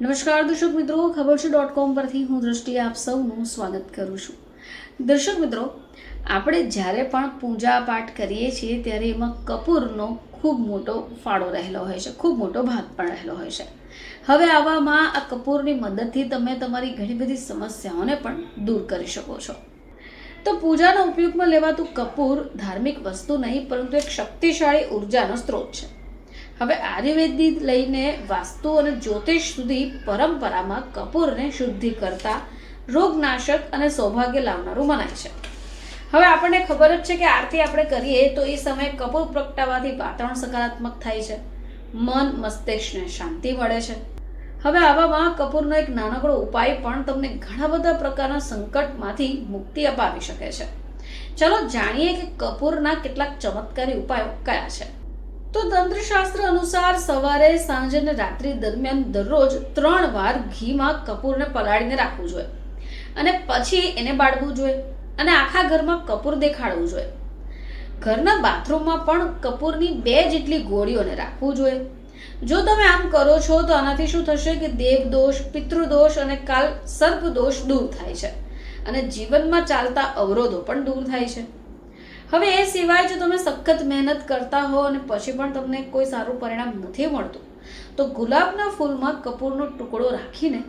નમસ્કાર દર્શક મિત્રો, ખબર છે .com પરથી હું દ્રષ્ટિ આપ સૌનું સ્વાગત કરું છું. દર્શક મિત્રો, આપણે જ્યારે પણ પૂજા પાઠ કરીએ છીએ ત્યારે એમાં કપૂરનો ખૂબ મોટો ફાળો રહેલો હોય છે, ખૂબ મોટો ભાગ પણ રહેલો હોય છે. હવે આવામાં આ કપૂરની મદદથી તમે તમારી ઘણી બધી સમસ્યાઓને પણ દૂર કરી શકો છો. તો પૂજાના ઉપયોગમાં લેવાતું કપૂર ધાર્મિક વસ્તુ નહીં, પરંતુ એક શક્તિશાળી ઉર્જાનો સ્ત્રોત છે. હવે આયુર્વેદથી લઈને વાસ્તુ અને જ્યોતિષ સુધી પરંપરામાં કપૂરને શુદ્ધિ કરતા, રોગનાશક અને સૌભાગ્ય લાવનારું મનાય છે. હવે આપણને ખબર જ છે કે આરતી આપણે કરીએ તો એ સમયે કપૂર પ્રગટાવવાથી વાતાવરણ સકારાત્મક થાય છે, મન મસ્તિષ્કને શાંતિ મળે છે. હવે આવામાં કપૂરનો એક નાનકડો ઉપાય પણ તમને ઘણા બધા પ્રકારના સંકટમાંથી મુક્તિ અપાવી શકે છે. ચલો જાણીએ કે કપૂરના કેટલાક ચમત્કારી ઉપાયો કયા છે. તો તંત્રશાસ્ત્ર અનુસાર સવારે, સાંજે અને રાત્રિ દરમિયાન દરરોજ 3 વાર ઘીમાં કપૂરને પલાળીને રાખવું જોઈએ અને પછી એને બાળવું જોઈએ અને આખા ઘરમાં કપૂર દેખાડવું જોઈએ. ઘરના બાથરૂમમાં પણ કપૂરની 2 જેટલી ગોળીઓને રાખવું જોઈએ. જો તમે આમ કરો છો તો આનાથી શું થશે કે દેવદોષ, પિતૃદોષ અને કાલ સર્પ દોષ દૂર થાય છે અને જીવનમાં ચાલતા અવરોધો પણ દૂર થાય છે. હવે એ સિવાય જો તમે સખત મહેનત કરતા હો અને પછી પણ તમને કોઈ સારું પરિણામ નથી મળતું, તો ગુલાબના ફૂલમાં કપૂરનો ટુકડો રાખીને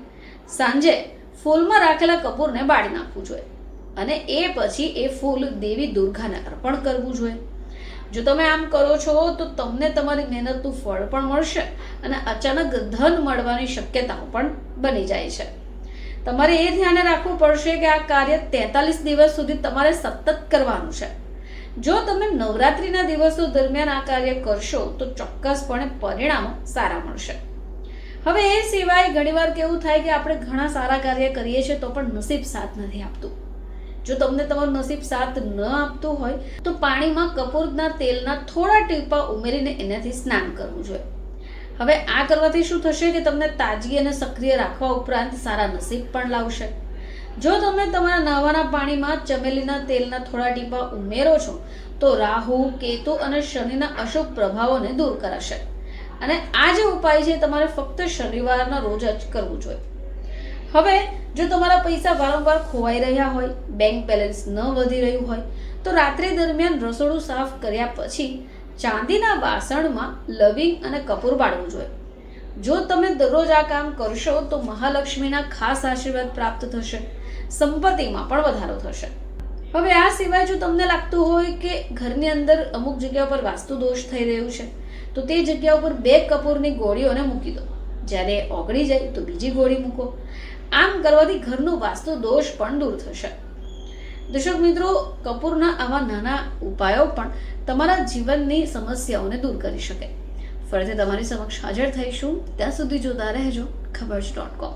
સાંજે ફૂલમાં રાખેલા કપૂરને બાળી નાખવું જોઈએ અને એ પછી એ ફૂલ દેવી દુર્ગાને અર્પણ કરવું જોઈએ. જો તમે આમ કરો છો તો તમને તમારી મહેનતનું ફળ પણ મળશે અને અચાનક ધન મળવાની શક્યતાઓ પણ બની જાય છે. તમારે એ ધ્યાને રાખવું પડશે કે આ કાર્ય 43 દિવસ સુધી તમારે સતત કરવાનું છે. જો તમે નવરાત્રિના દિવસો દરમિયાન આ કાર્ય કરશો તો ચોક્કસપણે પરિણામો સારા મળશે. હવે એ સિવાય ઘણીવાર કેવું થાય કે આપણે ઘણા સારા કાર્ય કરીએ છીએ તો પણ નસીબ સાથ નથી આપતું. જો તમને તમારું નસીબ સાથ ન આપતું હોય તો પાણીમાં કપૂરના તેલના થોડા ટીપા ઉમેરીને એનાથી સ્નાન કરવું જોઈએ. હવે આ કરવાથી શું થશે કે તમને તાજગી અને સક્રિય રાખવા ઉપરાંત સારા નસીબ પણ લાવશે. જો તમે તમારા નહાવાના પાણીમાં ચમેલીના તેલના થોડા ટીપા ઉમેરો છો તો રાહુ, કેતુ અને શનિના અશુભ પ્રભાવોને દૂર કરાશે અને આ જે ઉપાય છે તમારે ફક્ત શનિવારના રોજ જ કરવું જોઈએ. હવે જો તમારા પૈસા વારંવાર ખોવાઈ રહ્યા હોય, બેંક બેલેન્સ ન વધી રહ્યું હોય તો રાત્રિ દરમિયાન રસોડું સાફ કર્યા પછી ચાંદીના વાસણમાં લવિંગ અને કપૂર બાળવું જોઈએ. જો તમે દરરોજ આ કામ કરશો તો મહાલક્ષ્મીના ખાસ આશીર્વાદ પ્રાપ્ત થશે, સંપત્તિમાં પણ વધારો થશે. હવે આ સિવાય જો તમને લાગતું હોય કે ઘરની અંદર અમુક જગ્યા પર વાસ્તુ દોષ થઈ રહ્યું છે તો તે જગ્યા ઉપર 2 કપૂરની ગોળીઓને મૂકી દો. જ્યારે ઓગળી જાય તો બીજી ગોળી મૂકો. આમ કરવાથી ઘરનું વાસ્તુ દોષ પણ દૂર થશે. દર્શક મિત્રો, કપૂરના આવા નાના ઉપાયો પણ તમારા જીવનની સમસ્યાઓને દૂર કરી શકે. ફરીથી તમારી સમક્ષ હાજર થઈશું. ત્યાં સુધી જોતા રહેજો ખબર છે .com.